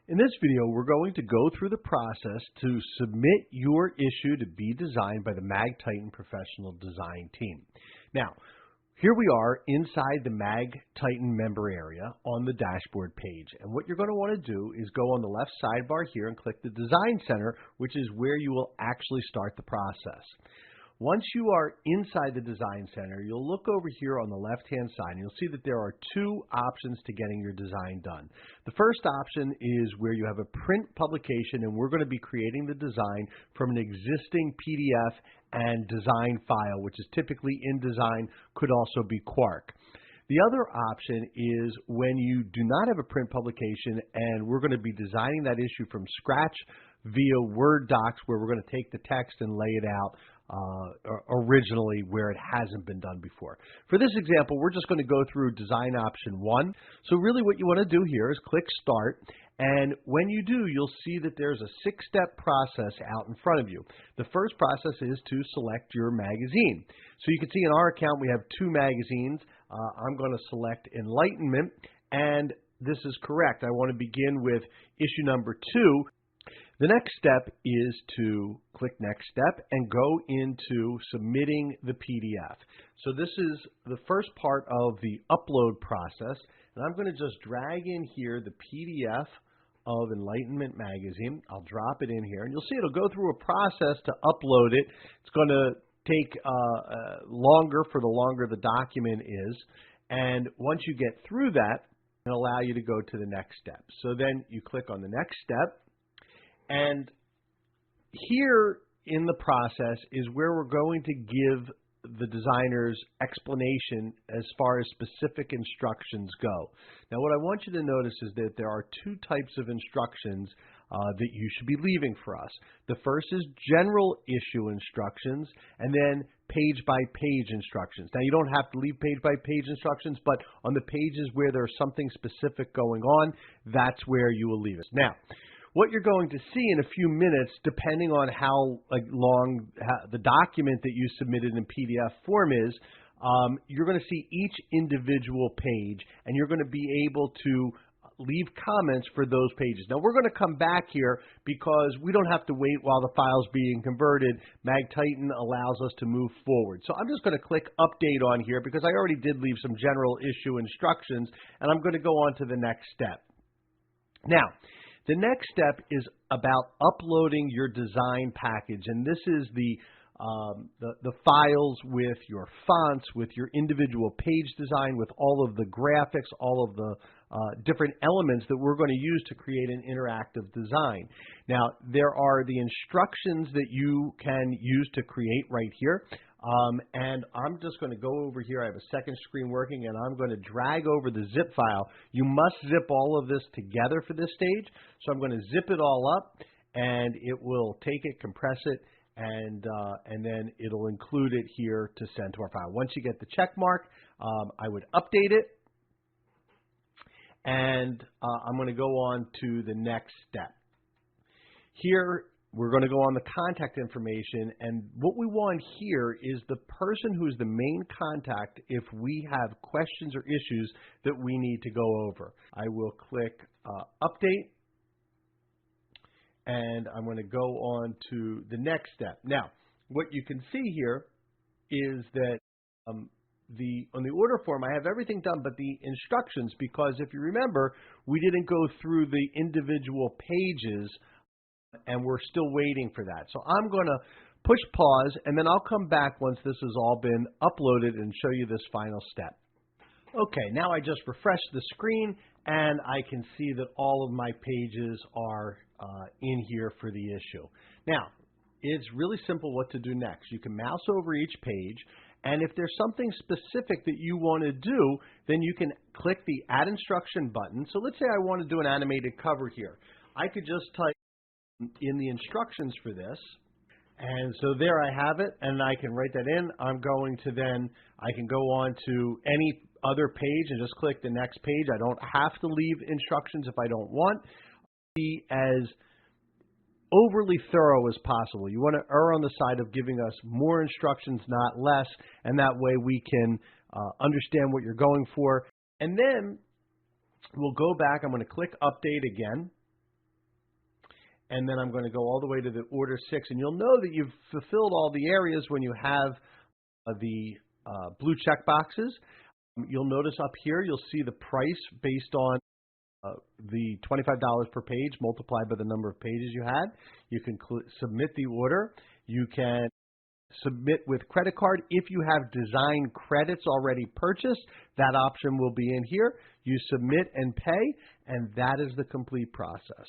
In this video, we're going to go through the process to submit your issue to be designed by the MagTitan professional design team. Now, here we are inside the MagTitan member area on the dashboard page. And what you're going to want to do is go on the left sidebar here and click the Design Center, which is where you will actually start the process. Once you are inside the Design Center, you'll look over here on the left-hand side, and you'll see that there are two options to getting your design done. The first option is where you have a print publication, and we're going to be creating the design from an existing PDF and design file, which is typically InDesign, could also be Quark. The other option is when you do not have a print publication, and we're going to be designing that issue from scratch via Word docs, where we're going to take the text and lay it out originally where it hasn't been done before. For this example, we're just going to go through design option 1. So really what you want to do here is click Start, and when you do, you'll see that there's a 6-step process out in front of you. The first process is to select your magazine. So you can see in our account we have 2 magazines. I'm going to select Enlightenment, and this is correct. I want to begin with issue number 2. The next step is to click Next Step and go into submitting the PDF. So this is the first part of the upload process, and I'm going to just drag in here the PDF of Enlightenment magazine. I'll drop it in here, and you'll see it'll go through a process to upload it. It's going to take longer for the longer the document is, and once you get through that, it'll allow you to go to the next step. So then you click on the next step. And here in the process is where we're going to give the designer's explanation as far as specific instructions go. Now, what I want you to notice is that there are 2 types of instructions that you should be leaving for us. The first is general issue instructions, and then page-by-page instructions. Now, you don't have to leave page-by-page instructions, but on the pages where there's something specific going on, that's where you will leave it. Now, what you're going to see in a few minutes, depending on how long the document that you submitted in PDF form is, you're going to see each individual page, and you're going to be able to leave comments for those pages. Now, we're going to come back here because we don't have to wait while the file's being converted. MagTitan allows us to move forward. So I'm just going to click Update on here because I already did leave some general issue instructions, and I'm going to go on to the next step. Now, the next step is about uploading your design package, and this is the files with your fonts, with your individual page design, with all of the graphics, all of the different elements that we're going to use to create an interactive design. Now, there are the instructions that you can use to create right here. And I'm just going to go over here. I have a second screen working, and I'm going to drag over the zip file. You must zip all of this together for this stage. So I'm going to zip it all up, and it will take it, compress it, and then it'll include it here to send to our file. Once you get the check mark, I would update it, and I'm going to go on to the next step. Here, we're going to go on the contact information, and what we want here is the person who is the main contact if we have questions or issues that we need to go over. I will click Update, and I'm going to go on to the next step. Now, what you can see here is that on the order form, I have everything done but the instructions, because if you remember, we didn't go through the individual pages, and we're still waiting for that. So I'm going to push pause, and then I'll come back once this has all been uploaded and show you this final step. Okay, now I just refreshed the screen, and I can see that all of my pages are in here for the issue. Now, it's really simple what to do next. You can mouse over each page, and if there's something specific that you want to do, then you can click the Add Instruction button. So let's say I want to do an animated cover here. I could just type in the instructions for this, and so there I have it, and I can write that in. I'm going to then, I can go on to any other page and just click the next page. I don't have to leave instructions if I don't want. Be as overly thorough as possible. You want to err on the side of giving us more instructions, not less, and that way we can understand what you're going for. And then we'll go back. I'm going to click Update again. and then I'm going to go all the way to the order 6, and you'll know that you've fulfilled all the areas when you have the blue check boxes. You'll notice up here, you'll see the price based on the $25 per page multiplied by the number of pages you had. You can submit the order. You can submit with credit card. If you have design credits already purchased, that option will be in here. You submit and pay, and that is the complete process.